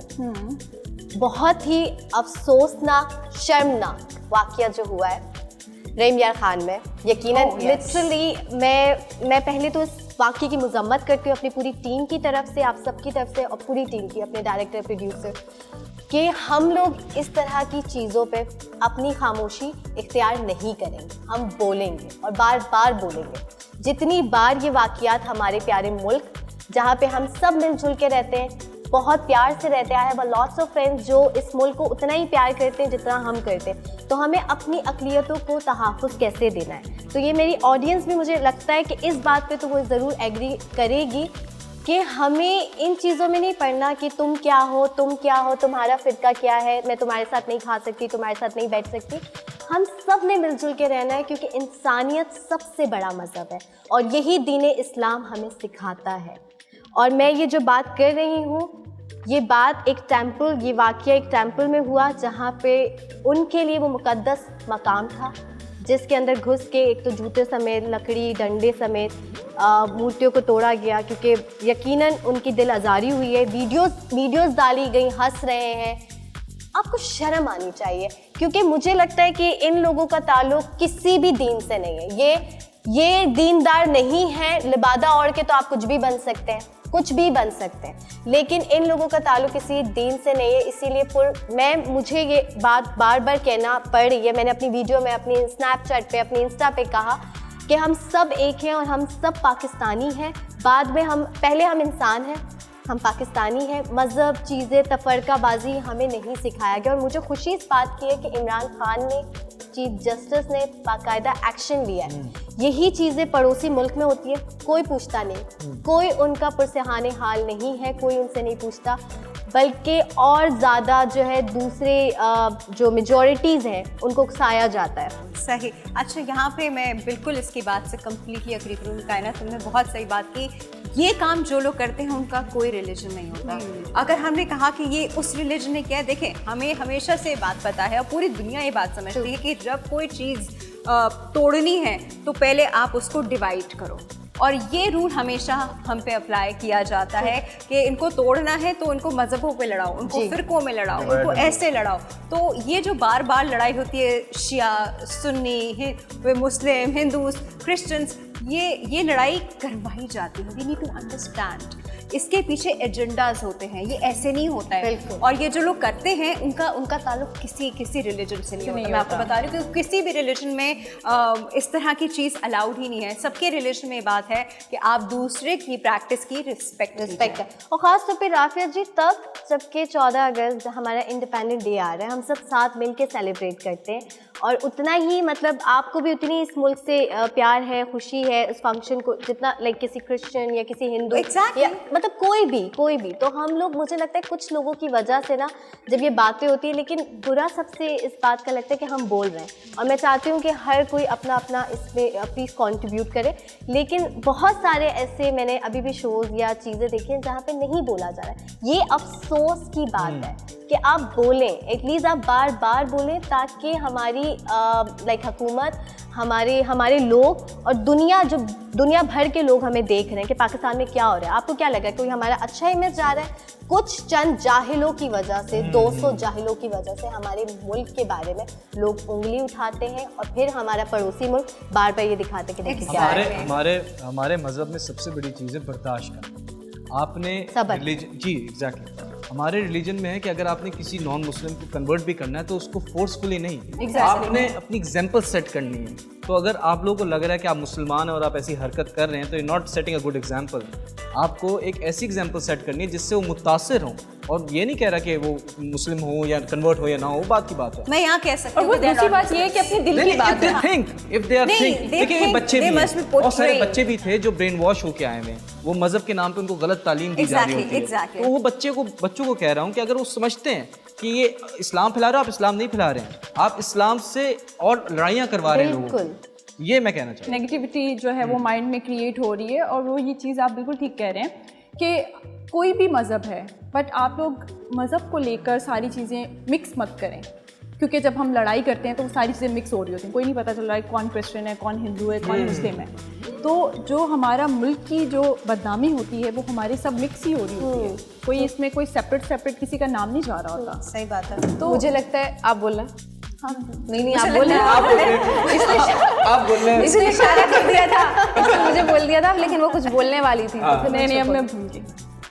बहुत ही अफसोसनाक, शर्मनाक वाक़या जो हुआ है रहीम यार खान में, यकीनन लिटरली मैं पहले तो इस वाक़ये की मज़म्मत करती हूँ अपनी पूरी टीम की तरफ से, आप सबकी तरफ से और पूरी टीम की, अपने डायरेक्टर, प्रोड्यूसर, कि हम लोग इस तरह की चीज़ों पे अपनी खामोशी इख्तियार नहीं करेंगे। हम बोलेंगे और बार बार बोलेंगे। जितनी बार ये वाक़यात हमारे प्यारे मुल्क जहाँ पे हम सब मिलजुल के रहते हैं, बहुत प्यार से रहते हैं, I have lots of friends जो इस मुल्क को उतना ही प्यार करते हैं जितना हम करते हैं, तो हमें अपनी अक़लियतों को तहफ़्फ़ुज़ कैसे देना है। तो ये मेरी ऑडियंस भी, मुझे लगता है कि इस बात पे तो वो ज़रूर एग्री करेगी कि हमें इन चीज़ों में नहीं पढ़ना कि तुम क्या हो, तुम्हारा फ़िरका क्या है, मैं तुम्हारे साथ नहीं खा सकती, तुम्हारे साथ नहीं बैठ सकती। हम सब ने मिलजुल के रहना है, क्योंकि इंसानियत सबसे बड़ा मज़हब है और यही दीन इस्लाम हमें सिखाता है। और मैं ये जो बात कर रही हूँ, ये बात एक टेम्पल, ये वाक़या एक टेम्पल में हुआ जहाँ पे उनके लिए वो मुक़द्दस मकाम था, जिसके अंदर घुस के एक तो जूते समेत, लकड़ी, डंडे समेत मूर्तियों को तोड़ा गया, क्योंकि यकीनन उनकी दिल आज़ारी हुई है। वीडियोस डाली गई, हंस रहे हैं। आपको शर्म आनी चाहिए, क्योंकि मुझे लगता है कि इन लोगों का ताल्लुक किसी भी दीन से नहीं है। ये दीनदार नहीं है। लिबादा ओढ़ के तो आप कुछ भी बन सकते हैं, कुछ भी बन सकते हैं, लेकिन इन लोगों का ताल्लुक किसी दीन से नहीं है। इसीलिए मुझे ये बात बार बार कहना पड़ रही है। मैंने अपनी वीडियो में, अपनी स्नैपचैट पे, अपनी इंस्टा पे कहा कि हम सब एक हैं और हम सब पाकिस्तानी हैं। बाद में पहले हम इंसान हैं, हम पाकिस्तानी हैं। मज़हब, चीज़ें, तफरकाबाजी हमें नहीं सिखाया गया। और मुझे खुशी इस बात की है कि इमरान खान ने, चीफ जस्टिस ने बाकायदा एक्शन लिया है। यही चीज़ें पड़ोसी मुल्क में होती है, कोई पूछता नहीं, कोई उनका पुरसहाने हाल नहीं है, कोई उनसे नहीं पूछता, बल्कि और ज़्यादा जो है दूसरे जो मेजॉरिटीज़ हैं उनको उकसाया जाता है। सही। अच्छा, यहाँ पे मैं बिल्कुल इसकी बात से कम्प्लीटली एग्री करूँगी। कायनात, तुमने बहुत सही बात की। ये काम जो लोग करते हैं उनका कोई रिलीजन नहीं होता। अगर हमने कहा कि ये उस रिलीजन ने किया है, देखें, हमें हमेशा से बात पता है और पूरी दुनिया ये बात समझती है कि जब कोई चीज़ तोड़नी है तो पहले आप उसको डिवाइड करो। और ये रूल हमेशा हम पे अप्लाई किया जाता है कि इनको तोड़ना है तो उनको मज़हबों पे लड़ाओ, उनको फ़िरकों में लड़ाओ, उनको ऐसे लड़ाओ। तो ये जो बार बार लड़ाई होती है, शिया, सुन्नी, मुस्लिम, हिंदूज, क्रिश्चियंस, ये लड़ाई करवाई जाती है। वी नीड टू अंडरस्टैंड इसके पीछे एजेंडाज होते हैं, ये ऐसे नहीं होता है। बिल्कुल। और ये जो लोग करते हैं उनका ताल्लुक किसी रिलीजन से नहीं होता। मैं आपको बता रही हूँ कि किसी भी रिलीजन में इस तरह की चीज़ अलाउड ही नहीं है। सबके रिलीजन में ये बात है कि आप दूसरे की प्रैक्टिस की रिस्पेक्ट है। और ख़ास तौर पे राफिया जी तब जबकि 14 अगस्त हमारा इंडिपेंडेंट डे आ रहा है, हम सब साथ मिलके सेलिब्रेट करते हैं और उतना ही मतलब आपको भी उतनी इस मुल्क से प्यार है, खुशी है उस फंक्शन को जितना लाइक किसी क्रिश्चियन या किसी हिंदू Exactly. या मतलब कोई भी। तो हम लोग, मुझे लगता है कुछ लोगों की वजह से ना जब ये बातें होती है, लेकिन बुरा सबसे इस बात का लगता है कि हम बोल रहे हैं और मैं चाहती हूँ कि हर कोई अपना अपना इसमें प्लीज़ कंट्रीब्यूट करे। लेकिन बहुत सारे ऐसे मैंने अभी भी शोज़ या चीज़ें देखी हैं जहाँ पे नहीं बोला जा रहा है। ये अफसोस की बात है कि आप बोलें, एटलीस्ट आप बार बार बोलें ताकि हमारी लाइक हुकूमत, हमारे लोग और दुनिया भर के लोग हमें देख रहे हैं कि पाकिस्तान में क्या हो रहा है। आपको क्या लग रहा है कोई हमारा अच्छा इमेज जा रहा है? कुछ चंद जाहिलों की वजह से, 200 जाहिलों की वजह से हमारे मुल्क के बारे में लोग उंगली उठाते हैं और फिर हमारा पड़ोसी मुल्क बार बार ये दिखाते कि देखिए क्या है। हमारे मजहब में सबसे बड़ी चीज़ है बर्दाश्त करना। आपने जी एग्जैक्टली हमारे रिलीजन में है कि अगर आपने किसी नॉन मुस्लिम को कन्वर्ट भी करना है तो उसको फोर्सफुली नहीं, आपने अपनी एग्जाम्पल सेट करनी है। तो अगर आप लोगों को लग रहा है कि आप मुसलमान हैं और आप ऐसी हरकत कर रहे हैं तो you not setting a good example. आपको एक ऐसी एग्जाम्पल सेट करनी है जिससे वो मुतासिर हों। और ये नहीं कह रहा कि वो मुस्लिम हो या कन्वर्ट हो या ना हो, बात की बात है। मैं यहाँ कह सकती हूँ। और दूसरी बात ये है कि अपने दिल की बात है। देखिए बच्चे भी, बहुत सारे बच्चे भी थे जो ब्रेन वॉश होके आए हुए हैं, वो मजहब के नाम पे उनको गलत तालीम दी जा रही होती है। तो वो बच्चों को कह रहा हूँ कि अगर वो समझते हैं कि ये इस्लाम फैला रहे हो, आप इस्लाम नहीं फैला रहे हैं, आप इस्लाम से और लड़ाइयाँ करवा रहे हैं लोगों को। ये मैं कहना चाहता हूँ। नेगेटिविटी जो है वो माइंड में क्रिएट हो रही है और वो ये चीज़ आप बिल्कुल ठीक कह रहे हैं कि कोई भी मज़हब है, बट आप लोग मज़हब को लेकर सारी चीज़ें मिक्स मत करें, क्योंकि जब हम लड़ाई करते हैं तो वो सारी चीज़ें मिक्स हो रही होती हैं। कोई नहीं पता चल रहा है कौन क्रिश्चियन है, कौन हिंदू है, कौन मुस्लिम है। तो जो हमारा मुल्क की जो बदनामी होती है वो हमारे सब मिक्स ही हो रही होती है। कोई इसमें कोई सेपरेट किसी का नाम नहीं जा रहा होता। सही बात है। तो मुझे लगता है आप बोलना। हाँ नहीं आप बोल रहे हैं, इसलिए इशारा कर दिया था, इसलिए मुझे बोल दिया था, लेकिन वो कुछ बोलने वाली थी। नहीं अब मैं भूल गई।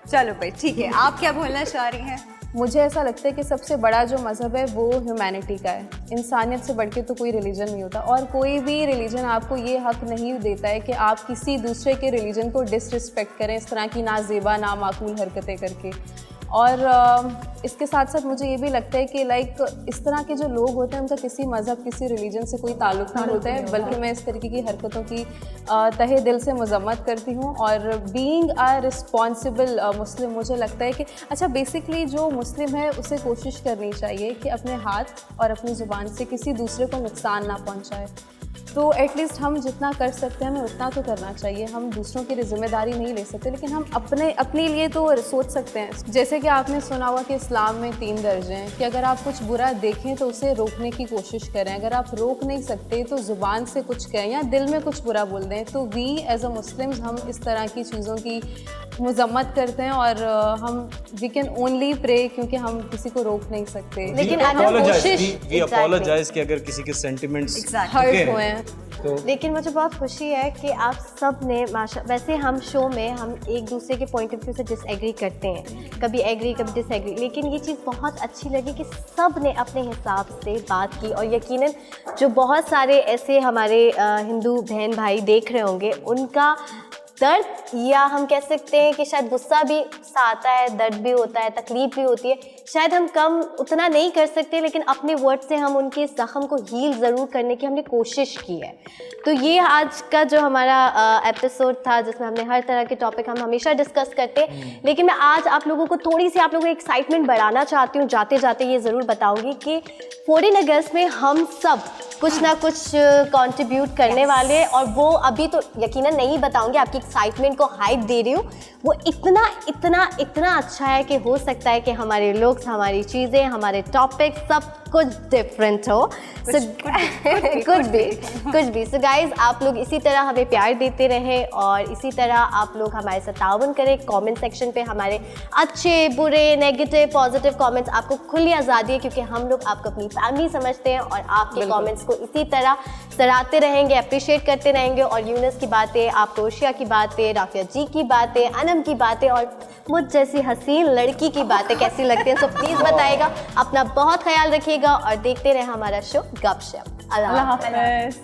चलो भाई ठीक है, आप क्या बोलना चाह रही हैं? मुझे ऐसा लगता है कि सबसे बड़ा जो मज़हब है वो ह्यूमैनिटी का है। इंसानियत से बढ़ के तो कोई रिलीजन नहीं होता और कोई भी रिलीजन आपको ये हक नहीं देता है कि आप किसी दूसरे के रिलीजन को डिसरिस्पेक्ट करें इस तरह की नाजेबा नामाकूल हरकतें करके। और इसके साथ साथ मुझे ये भी लगता है कि लाइक इस तरह के जो लोग होते हैं उनका किसी मज़हब किसी रिलीजन से कोई ताल्लुक़ नहीं होता है, बल्कि मैं इस तरीके की हरकतों की तहे दिल से मज़म्मत करती हूँ। और बीइंग अ रिस्पॉन्सिबल मुस्लिम, मुझे लगता है कि अच्छा बेसिकली जो मुस्लिम है उसे कोशिश करनी चाहिए कि अपने हाथ और अपनी ज़ुबान से किसी दूसरे को नुकसान ना पहुँचाए। तो एटलीस्ट हम जितना कर सकते हैं हमें उतना तो करना चाहिए। हम दूसरों की जिम्मेदारी नहीं ले सकते, लेकिन हम अपने लिए तो सोच सकते हैं। जैसे कि आपने सुना हुआ कि इस्लाम में 3 दर्जे हैं कि अगर आप कुछ बुरा देखें तो उसे रोकने की कोशिश करें, अगर आप रोक नहीं सकते तो ज़ुबान से कुछ कहें या दिल में कुछ बुरा बोल दें। तो वी एज अ मुस्लिम्स हम इस तरह की चीज़ों की मजम्मत करते हैं और हम वी कैन ओनली प्रे, क्योंकि हम किसी को रोक नहीं सकते। लेकिन अगर कोशिश वी अपोलोजाइज कि अगर किसी के सेंटिमेंट्स हर्ट हुए हैं तो। लेकिन मुझे बहुत खुशी है कि आप सब ने वैसे हम शो में हम एक दूसरे के पॉइंट ऑफ व्यू से डिसएग्री करते हैं, कभी एग्री कभी डिसएग्री, लेकिन ये चीज़ बहुत अच्छी लगी कि सब ने अपने हिसाब से बात की। और यकीनन जो बहुत सारे ऐसे हमारे हिंदू बहन भाई देख रहे होंगे उनका दर्द, या हम कह सकते हैं कि शायद गुस्सा भी आता है, दर्द भी होता है, तकलीफ भी होती है, शायद हम कम उतना नहीं कर सकते, लेकिन अपने वर्ड से हम उनके ज़ख्म को हील ज़रूर करने की हमने कोशिश की है। तो ये आज का जो हमारा एपिसोड था जिसमें हमने हर तरह के टॉपिक हम हमेशा डिस्कस करते हैं, लेकिन मैं आज आप लोगों को थोड़ी सी आप लोगों को एक्साइटमेंट बढ़ाना चाहती हूँ। जाते जाते ये ज़रूर बताऊँगी कि 14 अगस्त में हम सब कुछ ना कुछ कंट्रीब्यूट करने वाले हैं, और वो अभी तो यकीनन नहीं बताऊंगी, आपकी एक्साइटमेंट को हाइप दे रही हूँ। वो इतना अच्छा है कि हो सकता है कि हमारे लोग, हमारी चीज़ें, हमारे टॉपिक सब कुछ डिफरेंट हो, कुछ भी। सो गाइज, आप लोग इसी तरह हमें प्यार देते रहें और इसी तरह आप लोग हमारे साथ ताउन करें। कमेंट सेक्शन पे हमारे अच्छे बुरे नेगेटिव पॉजिटिव कमेंट्स, आपको खुली आज़ादी है क्योंकि हम लोग आपको अपनी फैमिली समझते हैं और आपके कमेंट्स को इसी तरह सराहते रहेंगे, अप्रिशिएट करते रहेंगे। और यूनस की बातें, आप तोशिया की बातें, राफिया जी की बातें, अनम की बातें और मुझ जैसी हसीन लड़की की बातें कैसी लगती हैं, सो प्लीज़ बताइएगा। अपना बहुत ख्याल रखिएगा और देखते रहे हमारा शो गपशप। अल्लाह हाफ़िज़।